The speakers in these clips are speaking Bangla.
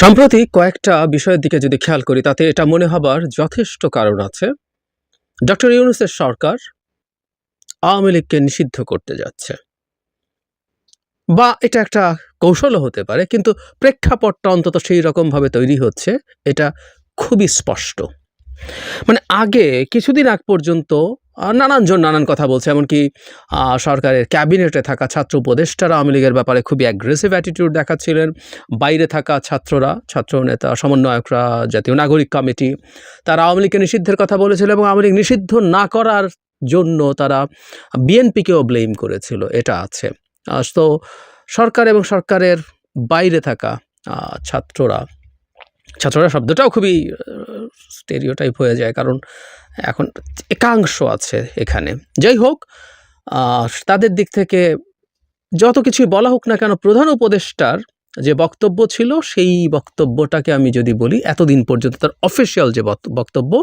সম্প্রতি কয়েকটা বিষয়ের দিকে যদি খেয়াল করি তাতে এটা মনে হবার যথেষ্ট কারণ আছে। ডক্টর ইউনূসের সরকার আওয়ামী লীগকে নিষিদ্ধ করতে যাচ্ছে। বা এটা একটা কৌশলও হতে পারে, কিন্তু প্রেক্ষাপটটা অন্তত সেই রকমভাবে তৈরি হচ্ছে, এটা খুবই স্পষ্ট। মানে আগে কিছুদিন আগ পর্যন্ত নানানজন নানান কথা বলছে, এমনকি সরকারের ক্যাবিনেটে থাকা ছাত্র উপদেষ্টারা আওয়ামী লীগের ব্যাপারে খুবই অ্যাগ্রেসিভ অ্যাটিটিউড দেখাচ্ছিলেন। বাইরে থাকা ছাত্ররা, ছাত্রনেতা, সমন্বয়করা, জাতীয় নাগরিক কমিটি, তারা আওয়ামী লীগকে নিষিদ্ধের কথা বলেছিল এবং আওয়ামী লীগ নিষিদ্ধ না করার জন্য তারা বিএনপিকেও ব্লেম করেছিল। এটা আছে। তো সরকার এবং সরকারের বাইরে থাকা ছাত্ররা শব্দটাও খুবই স্টেরিওটাইপ হয়ে যায়, কারণ এখন একাংশ আছে এখানে। যাই হোক, তাদের দিক থেকে যত কিছুই বলা হোক না কেন, প্রধান উপদেষ্টার যে বক্তব্য ছিল সেই বক্তব্যটাকে আমি যদি বলি, এতদিন পর্যন্ত তার অফিসিয়াল যে বক্তব্য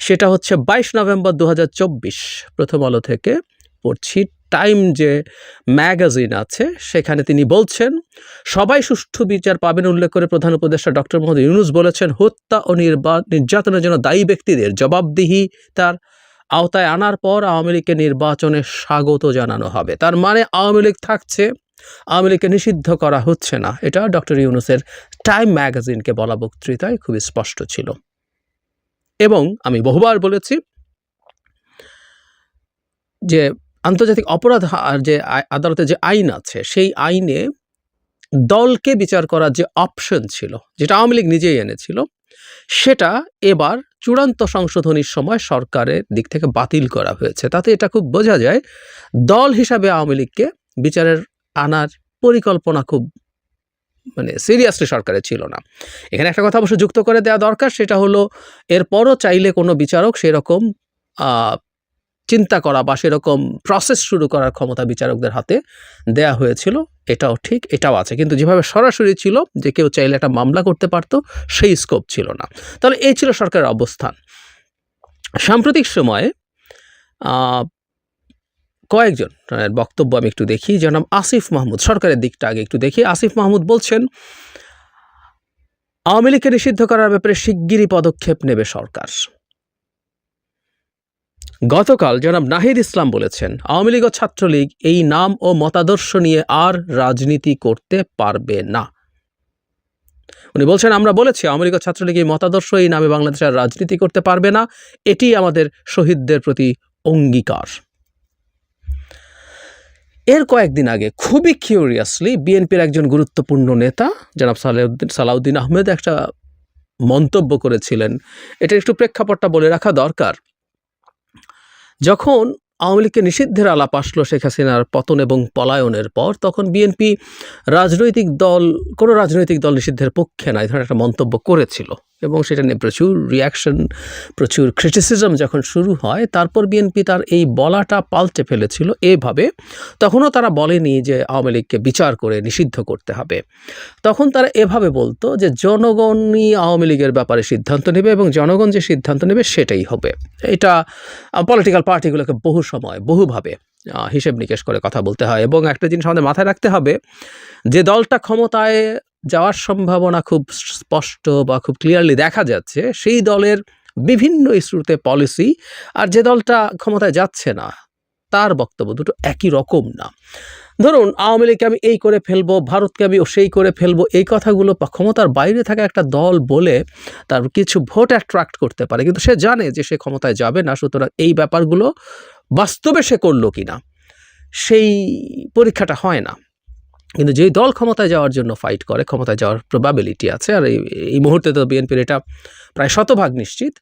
সেটা হচ্ছে 22 নভেম্বর 2024 প্রথম আলো থেকে পড়ছি। টাইম যে ম্যাগাজিন আছে সেখানে তিনি বলছেন, সবাই সুষ্ঠু বিচার পাবেন উল্লেখ করে প্রধান উপদেষ্টা ডক্টর মোহাম্মদ ইউনূস বলেছেন, হত্যা ও নির্যাতনের জন্য দায়ী ব্যক্তিদের জবাবদিহিতার আওতায় আনার পর আওয়ামী লীগকে নির্বাচনে স্বাগত জানানো হবে। তার মানে আওয়ামী লীগ থাকছে, আওয়ামী লীগকে নিষিদ্ধ করা হচ্ছে না। এটা ডক্টর ইউনূসের টাইম ম্যাগাজিনকে বলা বক্তৃতায় খুবই স্পষ্ট ছিল। এবং আমি বহুবার বলেছি যে আন্তর্জাতিক অপরাধ যে আদালতে যে আইন আছে, সেই আইনে দলকে বিচার করার যে অপশন ছিল, যেটা আওয়ামী লীগ নিজেই এনেছিল, সেটা এবার চূড়ান্ত সংশোধনীর সময় সরকারের দিক থেকে বাতিল করা হয়েছে। তাতে এটা খুব বোঝা যায় দল হিসাবে আওয়ামী লীগকে বিচারের আনার পরিকল্পনা খুব সিরিয়াসলি সরকারের ছিল না। এখানে একটা কথা অবশ্য যুক্ত করে দেওয়া দরকার, সেটা হলো এরপরও চাইলে কোনো বিচারক সেরকম চিন্তা করা বা সেরকম প্রসেস শুরু করার ক্ষমতা বিচারকদের হাতে দেয়া হয়েছিল। এটাও ঠিক, এটাও আছে, কিন্তু যেভাবে সরাসরি ছিল যে কেউ চাইলে একটা মামলা করতে পারত, সেই স্কোপ ছিল না। তাহলে এই ছিল সরকারের অবস্থান। সাম্প্রতিক সময়ে কয়েকজন বক্তব্য আমি একটু দেখি। জনাব আসিফ মাহমুদ, সরকারের দিকটা আগে একটু দেখি। আসিফ মাহমুদ বলছেন, আওয়ামী লীগকে নিষিদ্ধ করার ব্যাপারে শিগগিরই পদক্ষেপ নেবে সরকার। গতকাল জনাব নাহিদ ইসলাম বলেছেন, আওয়ামী লীগ ও ছাত্রলীগ এই নাম ও মতাদর্শ নিয়ে আর রাজনীতি করতে পারবে না। উনি বলছেন, আমরা বলেছি আওয়ামী লীগ ও ছাত্রলীগ এই মতাদর্শ, এই নামে বাংলাদেশে আর রাজনীতি করতে পারবে না। এটি আমাদের শহীদদের প্রতি অঙ্গীকার। এর কয়েকদিন আগে খুবই কিউরিয়াসলি বিএনপির একজন গুরুত্বপূর্ণ নেতা জনাব সালাউদ্দিন আহমেদ একটা মন্তব্য করেছিলেন। এটা একটু প্রেক্ষাপটটা বলে রাখা দরকার। যখন আওয়ামী লীগকে নিষিদ্ধের আলাপ আসলো শেখ হাসিনার পতন এবং পলায়নের পর, তখন বিএনপি কোনো রাজনৈতিক দল নিষিদ্ধের পক্ষে না, এই ধরনের একটা মন্তব্য করেছিল এবং সেটা নিয়ে প্রচুর রিয়াকশন, প্রচুর ক্রিটিসিজম যখন শুরু হয়, তারপর বিএনপি তার এই বলাটা পাল্টে ফেলেছিল এভাবে। তখনও তারা বলেনি যে আওয়ামী লীগকে বিচার করে নিষিদ্ধ করতে হবে। তখন তারা এভাবে বলতো যে জনগণই আওয়ামী লীগের ব্যাপারে সিদ্ধান্ত নেবে এবং জনগণ যে সিদ্ধান্ত নেবে সেটাই হবে। এটা পলিটিক্যাল পার্টিগুলোকে বহু সময় বহুভাবে হিসেব নিকেশ করে কথা বলতে হয়। এবং একটা জিনিস আমাদের মাথায় রাখতে হবে, যে দলটা ক্ষমতায় যাওয়ার সম্ভাবনা খুব স্পষ্ট বা খুব ক্লিয়ারলি দেখা যাচ্ছে, সেই দলের বিভিন্ন ইস্যুতে পলিসি, আর যে দলটা ক্ষমতায় যাচ্ছে না তার বক্তব্য দুটো একই রকম না। ধরুন, আওয়ামী লীগকে আমি এই করে ফেলবো, ভারতকে আমি সেই করে ফেলবো, এই কথাগুলো ক্ষমতার বাইরে থাকা একটা দল বলে তার কিছু ভোট অ্যাট্রাক্ট করতে পারে, কিন্তু সে জানে যে সে ক্ষমতায় যাবে না। সুতরাং এই ব্যাপারগুলো বাস্তবে সে করলো কিনা সেই পরীক্ষাটা হয় না। কিন্তু যেই দল ক্ষমতায় যাওয়ার জন্য ফাইট করে, ক্ষমতায় যাওয়ার প্রবাবিলিটি আছে, আর এই মুহূর্তে তো বিএনপির এটা প্রায় শতভাগ নিশ্চিত,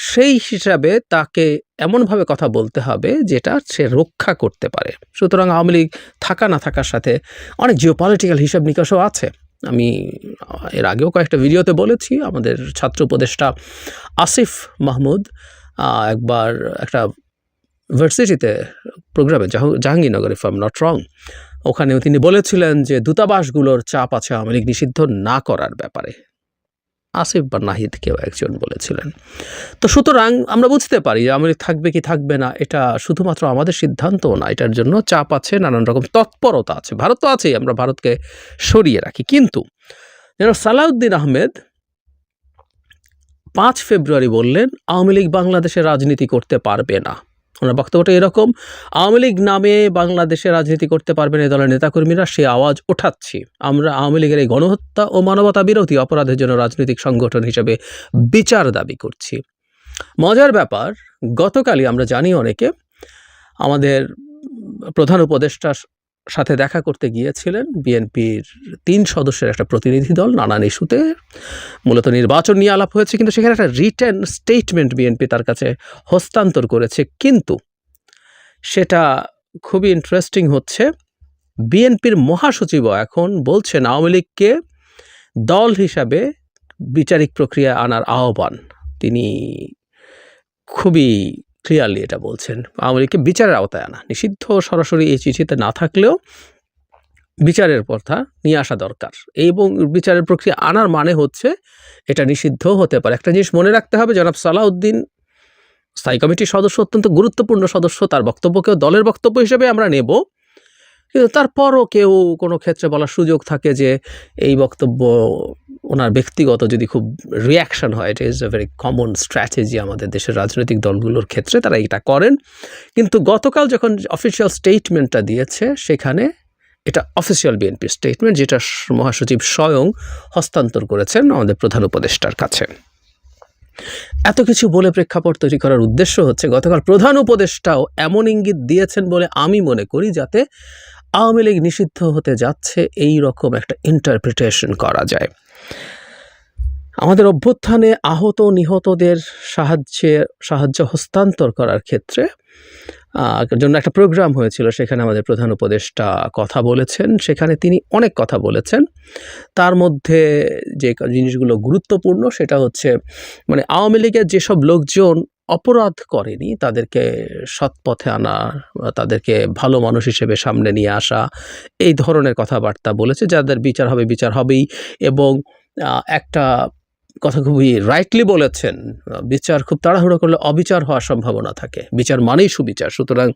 সেই হিসাবে তাকে এমনভাবে কথা বলতে হবে যেটা সে রক্ষা করতে পারে। সুতরাং আওয়ামী লীগ থাকা না থাকার সাথে অনেক জিওপলিটিক্যাল হিসাব নিকাশও আছে। আমি এর আগেও কয়েকটা ভিডিওতে বলেছি, আমাদের ছাত্র উপদেষ্টা আসিফ মাহমুদ একবার একটা ভার্সিটিতে প্রোগ্রামে, Jahangirnagar if I am not wrong, ওখানেও তিনি বলেছিলেন যে দূতাবাসগুলোর চাপ আছে আওয়ামী লীগ নিষিদ্ধ না করার ব্যাপারে। আসিফ বা নাহিদ কেউ একজন বলেছিলেন। তো সুতরাং আমরা বুঝতে পারি যে আওয়ামী লীগ থাকবে কি থাকবে না এটা শুধুমাত্র আমাদের সিদ্ধান্তও না, এটার জন্য চাপ আছে, নানান রকম তৎপরতা আছে। ভারত তো আছেই, আমরা ভারতকে সরিয়ে রাখি, কিন্তু জনাব সালাউদ্দিন আহমেদ 5 ফেব্রুয়ারি বললেন আওয়ামী লীগ বাংলাদেশে রাজনীতি করতে পারবে না। ওনার বক্তব্যটা এরকম, আওয়ামী লীগ নামে বাংলাদেশে রাজনীতি করতে পারবে না এই দলের নেতাকর্মীরা, সে আওয়াজ ওঠাচ্ছি। আমরা আওয়ামী লীগের এই গণহত্যা ও মানবতা বিরোধী অপরাধের জন্য রাজনৈতিক সংগঠন হিসেবে বিচার দাবি করছি। মজার ব্যাপার, গতকালই আমরা জানি অনেকে আমাদের প্রধান উপদেষ্টার সাথে দেখা করতে গিয়েছিলেন বিএনপির 3 সদস্যের একটা প্রতিনিধি দল নানান ইস্যুতে, মূলত নির্বাচন নিয়ে আলাপ হয়েছে, কিন্তু সেখানে একটা রিটেন স্টেটমেন্ট বিএনপি তার কাছে হস্তান্তর করেছে। কিন্তু সেটা খুবই ইন্টারেস্টিং হচ্ছে, বিএনপির মহাসচিবও এখন বলছেন আওয়ামী লীগকে দল হিসাবে বিচারিক প্রক্রিয়ায় আনার আহ্বান। তিনি খুবই ক্লিয়ারলি এটা বলছেন, আওয়ামী লীগকে বিচারের আওতায় আনা নিষিদ্ধ সরাসরি এই চিঠিতে না থাকলেও বিচারের পথা নিয়ে আসা দরকার, এবং বিচারের প্রক্রিয়া আনার মানে হচ্ছে এটা নিষিদ্ধ হতে পারে। একটা জিনিস মনে রাখতে হবে, জনাব সালাউদ্দিন স্থায়ী কমিটির সদস্য, অত্যন্ত গুরুত্বপূর্ণ সদস্য, তার বক্তব্যকেও দলের বক্তব্য হিসেবে আমরা নেব, কিন্তু তারপরও কেউ কোনো ক্ষেত্রে বলার সুযোগ থাকে যে এই বক্তব্য ওনার ব্যক্তিগত যদি খুব রিয়াকশন হয়, it is a very common strategy আমাদের দেশের রাজনৈতিক দলগুলোর ক্ষেত্রে, তারা এটা করেন। কিন্তু গতকাল যখন অফিসিয়াল স্টেটমেন্টটা দিয়েছে, সেখানে এটা অফিসিয়াল বিএনপি স্টেটমেন্ট, যেটা মহাসচিব স্বয়ং হস্তান্তর করেছেন আমাদের প্রধান উপদেষ্টার কাছে। এত কিছু বলে প্রেক্ষাপট তৈরি করার উদ্দেশ্য হচ্ছে, গতকাল প্রধান উপদেষ্টাও এমন ইঙ্গিত দিয়েছেন বলে আমি মনে করি, যাতে আওয়ামী লীগ নিষিদ্ধ হতে যাচ্ছে এই রকম একটা ইন্টারপ্রিটেশন করা যায়। আমাদের অভ্যুত্থানে আহত নিহতদের সাহায্য হস্তান্তর করার ক্ষেত্রে জন্য একটা প্রোগ্রাম হয়েছিল, সেখানে আমাদের প্রধান উপদেষ্টা কথা বলেছেন। সেখানে তিনি অনেক কথা বলেছেন, তার মধ্যে যে জিনিসগুলো গুরুত্বপূর্ণ সেটা হচ্ছে, মানে আওয়ামী লীগের যেসব লোকজন অপরাধ করেনি তাদেরকে সৎপথে আনা, তাদেরকে ভালো মানুষ হিসেবে সামনে নিয়ে আসা, এই ধরনের কথাবার্তা বলেছে। যাদের বিচার হবে বিচার হবেই, এবং একটা কথা খুবই রাইটলি বলেছেন, বিচার খুব তাড়াহুড়ো করলে অবিচার হওয়ার সম্ভাবনা থাকে, বিচার মানেই সুবিচার, সুতরাং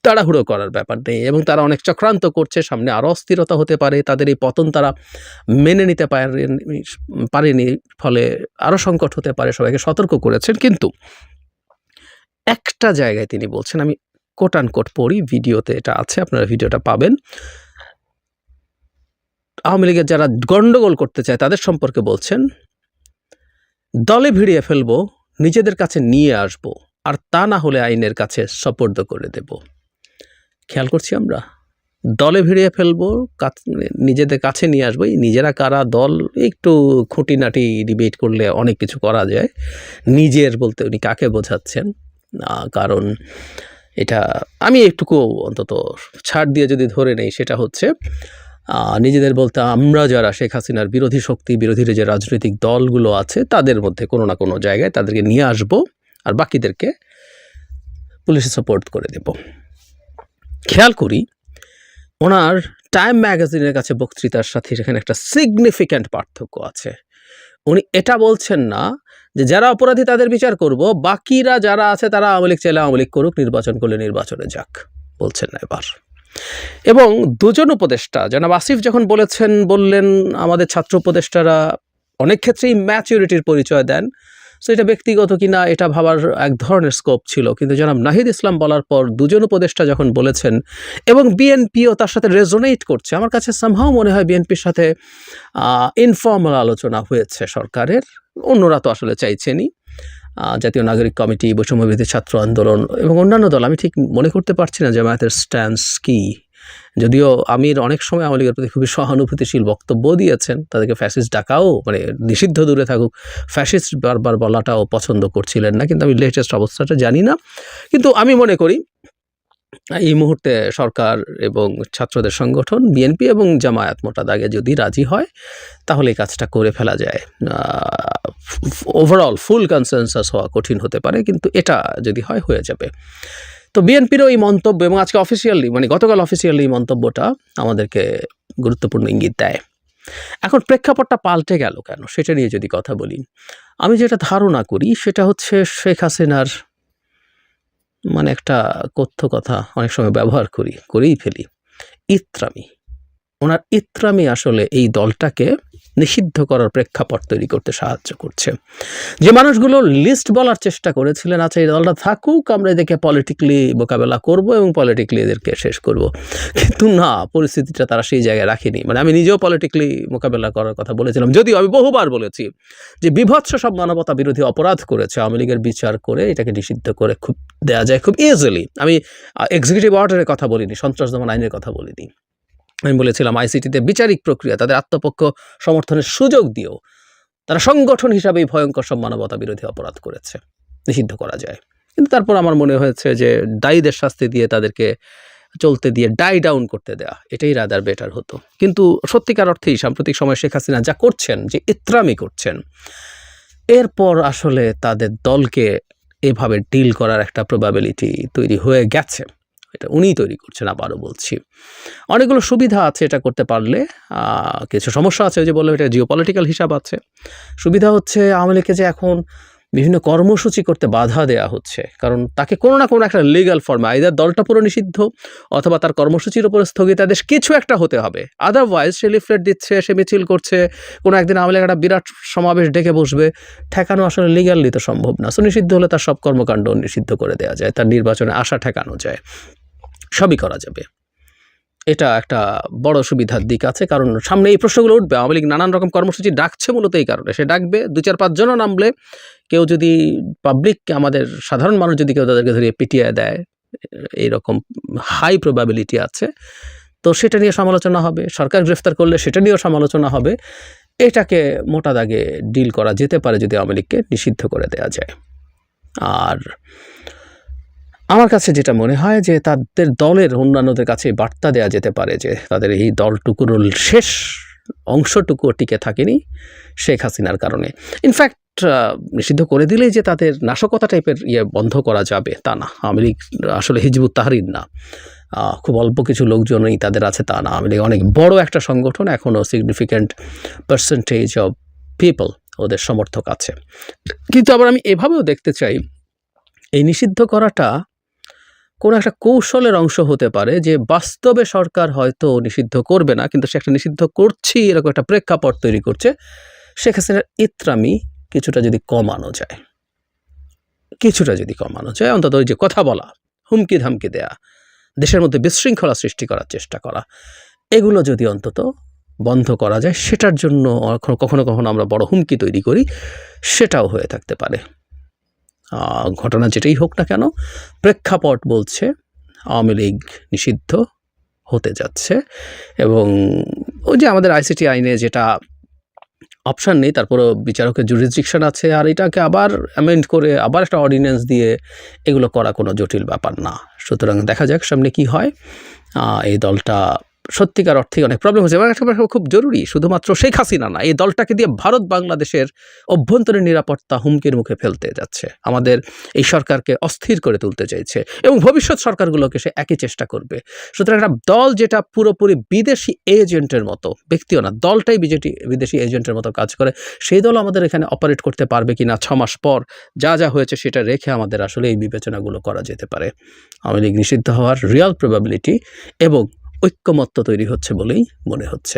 তাড়াহুড়ো করার ব্যাপার নেই। এবং তারা অনেক চক্রান্ত করছে, সামনে আরও অস্থিরতা হতে পারে, তাদের এই পতন তারা মেনে নিতে পারেনি, ফলে আরও সংকট হতে পারে, সবাইকে সতর্ক করেছেন। কিন্তু একটা জায়গায় তিনি বলছেন, আমি কোট অ্যান্ড কোট পড়ি, ভিডিওতে এটা আছে, আপনারা ভিডিওটা পাবেন। আওয়ামী লীগের যারা গণ্ডগোল করতে চায় তাদের সম্পর্কে বলছেন, দলে ভিড়িয়ে ফেলবো, নিজেদের কাছে নিয়ে আসবো, আর তা না হলে আইনের কাছে সোপর্দ করে দেব। খেয়াল করছি আমরা, দলে ভিড়িয়ে ফেলবো, নিজেদের কাছে নিয়ে আসবো। নিজেরা কারা, দল একটু খুঁটিনাটি ডিবেট করলে অনেক কিছু করা যায়। নিজের বলতে উনি কাকে বোঝাচ্ছেন, কারণ এটা আমি একটুকু অন্তত ছাড় দিয়ে যদি ধরে নেই, সেটা হচ্ছে নিজেদের বলতে আমরা যারা শেখ হাসিনার বিরোধী শক্তি, বিরোধী যে রাজনৈতিক দলগুলো আছে, তাদের মধ্যে কোনো না কোনো জায়গায় তাদেরকে নিয়ে আসব, আর বাকিদেরকে পুলিশে সাপোর্ট করে দেব। খেয়াল করি, ওনার টাইম ম্যাগাজিনের কাছে বক্তৃতার সাথে সেখানে একটা সিগনিফিক্যান্ট পার্থক্য আছে। উনি এটা বলছেন না যে যারা অপরাধী তাদের বিচার করব, বাকিরা যারা আছে তারা আওয়ামী লীগ চাইলে আওয়ামী লীগ করুক, নির্বাচন করলে নির্বাচনে যাক, বলছেন না এবার। এবং দুজন উপদেষ্টা, জনাব আসিফ যখন বললেন আমাদের ছাত্র উপদেষ্টারা অনেক ক্ষেত্রেই ম্যাচুরিটির পরিচয় দেন, সো এটা ব্যক্তিগত কিনা এটা ভাবার এক ধরনের স্কোপ ছিল। কিন্তু জনাব নাহিদ ইসলাম বলার পর দুজন উপদেষ্টা যখন বলেছেন, এবং বিএনপিও তার সাথে রেজোনেট করছে, আমার কাছে সামহাও মনে হয় বিএনপির সাথে ইনফর্মাল আলোচনা হয়েছে সরকারের, অন্যরা তো আসলে চাইছেনই। জাতীয় নাগরিক কমিটি, বৈষম্যবিরোধী ছাত্র আন্দোলন এবং অন্যান্য দল, আমি ঠিক মনে করতে পারছি না জামায়াতের স্ট্যান্স কি, যদিও আমির অনেক সময় আওয়ামী লীগের প্রতি খুবই সহানুভূতিশীল বক্তব্য দিয়েছেন, তাদেরকে ফ্যাসিস্ট ডাকাও, মানে নিষিদ্ধ দূরে থাকুক, ফ্যাসিস্ট বারবার বলাটাও পছন্দ করছিলেন না, কিন্তু আমি লেটেস্ট অবস্থাটা জানি না। কিন্তু আমি মনে করি এই মুহূর্তে সরকার এবং ছাত্রদের সংগঠন বিএনপি এবং জামায়াত মোটা দাগে যদি রাজি হয়, তাহলে এই কাজটা করে ফেলা যায়। ওভারঅল ফুল কনসেনসাস হওয়া কঠিন হতে পারে, কিন্তু এটা যদি হয় হয়ে যাবে। তো বিএনপিরও এই মন্তব্য, এবং আজকে অফিসিয়ালি, মানে গতকাল অফিসিয়ালি এই মন্তব্যটা আমাদেরকে গুরুত্বপূর্ণ ইঙ্গিত দেয়। এখন প্রেক্ষাপটটা পাল্টে গেল কেন, সেটা নিয়ে যদি কথা বলি, আমি যেটা ধারণা করি সেটা হচ্ছে শেখ হাসিনার, মানে একটা কথ্য কথা অনেক সময় ব্যবহার করেই ফেলি, ইত্রামি। ওনার ইত্রামি আসলে এই দলটাকে নিষিদ্ধ করার প্রেক্ষাপট তৈরি করতে সাহায্য করছে। যে মানুষগুলো লিস্ট বলার চেষ্টা করেছিলেন, আচ্ছা এই দলটা থাকুক, আমরা এদেরকে পলিটিক্যালি মোকাবেলা করব এবং পলিটিক্যালি এদেরকে শেষ করব, কিন্তু না, পরিস্থিতিটা তারা সেই জায়গায় রাখেনি। মানে আমি নিজেও পলিটিক্যালি মোকাবেলা করার কথা বলেছিলাম, যদিও আমি বহুবার বলেছি যে বিভৎস সব মানবতা বিরোধী অপরাধ করেছে আওয়ামী লীগের বিচার করে এটাকে নিষিদ্ধ করে খুব দেওয়া যায় খুব ইজিলি। আমি এক্সিকিউটিভ অর্ডারের কথা বলিনি, সন্ত্রাস দমন আইনের কথা বলিনি। আমি বলেছিলাম আইসিটিতে বিচারিক প্রক্রিয়া, তাদের আত্মপক্ষ সমর্থনের সুযোগ দিয়েও তারা সংগঠন হিসাবে ভয়ঙ্কর সব মানবতা বিরোধী অপরাধ করেছে, নিষিদ্ধ করা যায়। কিন্তু তারপর আমার মনে হয়েছে যে দায়ীদের শাস্তি দিয়ে তাদেরকে চলতে দিয়ে ডাই ডাউন করতে দেয়া এটাই রাদার বেটার হতো। কিন্তু সত্যিকার অর্থেই সাম্প্রতিক সময় শেখ হাসিনা যা করছেন, যে ইত্রামি করছেন, এরপর আসলে তাদের দলকে এভাবে ডিল করার একটা প্রবাবিলিটি তৈরি হয়ে গেছে। এটা উনিই তৈরি করছেন, আবারও বলছি। অনেকগুলো সুবিধা আছে এটা করতে পারলে, কিছু সমস্যা আছে, ওই যে বললাম এটা জিওপলিটিক্যাল হিসাব আছে। সুবিধা হচ্ছে আওয়ামী লীগকে যে এখন বিভিন্ন কর্মসূচি করতে বাধা দেওয়া হচ্ছে, কারণ তাকে কোনো না কোনো একটা লিগ্যাল ফর্মে আইদার দলটা পুরো নিষিদ্ধ অথবা তার কর্মসূচির উপরে স্থগিতাদেশ কিছু একটা হতে হবে। আদারওয়াইজ সে লিফলেট দিচ্ছে, সে মিছিল করছে, কোনো একদিন আওয়ামী লীগ একটা বিরাট সমাবেশ ডেকে বসবে, ঠেকানো আসলে লিগ্যালি তো সম্ভব না। সো নিষিদ্ধ হলে তার সব কর্মকাণ্ড নিষিদ্ধ করে দেওয়া যায়, তার নির্বাচনে আশা ঠেকানো যায়, সবই করা যাবে। এটা একটা বড় সুবিধার দিক আছে, কারণ সামনে এই প্রশ্নগুলো উঠবে। আওয়ামী লীগ নানান রকম কর্মসূচি ডাকছে মূলত এই কারণে, সে ডাকবে 2-4-5 জনও নামলে, কেউ যদি পাবলিক, আমাদের সাধারণ মানুষ যদি কেউ তাদেরকে ধরিয়ে পিটিয়ে দেয়, এইরকম হাই প্রবাবিলিটি আছে, তো সেটা নিয়ে সমালোচনা হবে। সরকার গ্রেফতার করলে সেটা নিয়েও সমালোচনা হবে। এটাকে মোটা দাগে ডিল করা যেতে পারে যদি আওয়ামী লীগকে নিষিদ্ধ করে দেওয়া যায়। আর আমার কাছে যেটা মনে হয় যে তাদের দলের অন্যান্যদের কাছে বার্তা দেওয়া যেতে পারে যে তাদের এই দলটুকুর শেষ অংশটুকু টিকে থাকেনি শেখ হাসিনার কারণে। ইনফ্যাক্ট নিষিদ্ধ করে দিলেই যে তাদের নাশকতা টাইপের বন্ধ করা যাবে তা না। আওয়ামী লীগ আসলে হিজবুত তাহরির না, খুব অল্প কিছু লোকজনই তাদের আছে তা না। আওয়ামী লীগ অনেক বড় একটা সংগঠন, এখনও সিগনিফিক্যান্ট পার্সেন্টেজ অফ পিপল ওদের সমর্থক আছে। কিন্তু আবার আমি এভাবেও দেখতে চাই, এই নিষিদ্ধ করাটা কোনো একটা কৌশলের অংশ হতে পারে, যে বাস্তবে সরকার হয়তো নিষিদ্ধ করবে না, কিন্তু সে একটা নিষিদ্ধ করছি এরকম একটা প্রেক্ষাপট তৈরি করছে। শেখ হাসিনার ইত্রামি কিছুটা যদি কমানো যায়, অন্তত ওই যে কথা বলা, হুমকি ধামকি দেয়া, দেশের মধ্যে বিশৃঙ্খলা সৃষ্টি করার চেষ্টা করা, এগুলো যদি অন্তত বন্ধ করা যায়, সেটার জন্য কখনো কখনো আমরা বড় হুমকি তৈরি করি, সেটাও হয়ে থাকতে পারে। ঘটনা যেটাই হোক না কেন, প্রেক্ষাপট বলছে আওয়ামী লীগ নিষিদ্ধ হতে যাচ্ছে। এবং ওই যে আমাদের আইসিটি আইনে যেটা অপশান নেই, তারপরও বিচারকের জুরিসডিকশন আছে, আর এটাকে আবার অ্যামেন্ড করে আবার একটা অর্ডিন্যান্স দিয়ে এগুলো করা কোনো জটিল ব্যাপার না। সুতরাং দেখা যাক সামনে কি হয়। এই দলটা সত্যিকার অর্থে অনেক প্রবলেম হচ্ছে এবং একটা খুব জরুরি, শুধুমাত্র শেখ হাসিনা না, এই দলটাকে দিয়ে ভারত বাংলাদেশের অভ্যন্তরীণ নিরাপত্তা হুমকির মুখে ফেলতে যাচ্ছে, আমাদের এই সরকারকে অস্থির করে তুলতে চাইছে এবং ভবিষ্যৎ সরকারগুলোকে সে একই চেষ্টা করবে। সুতরাং একটা দল যেটা পুরোপুরি বিদেশি এজেন্টের মতো, ব্যক্তিও না, দলটাই বিদেশি এজেন্টের মতো কাজ করে, সেই দল আমাদের এখানে অপারেট করতে পারবে কি না 6 মাস পর যা যা হয়েছে সেটা রেখে আমাদের আসলে এই বিবেচনাগুলো করা যেতে পারে। আওয়ামী লীগ নিষিদ্ধ হওয়ার রিয়াল প্রবাবিলিটি এবং ঐক্যমত্য তৈরি হচ্ছে বলেই মনে হচ্ছে।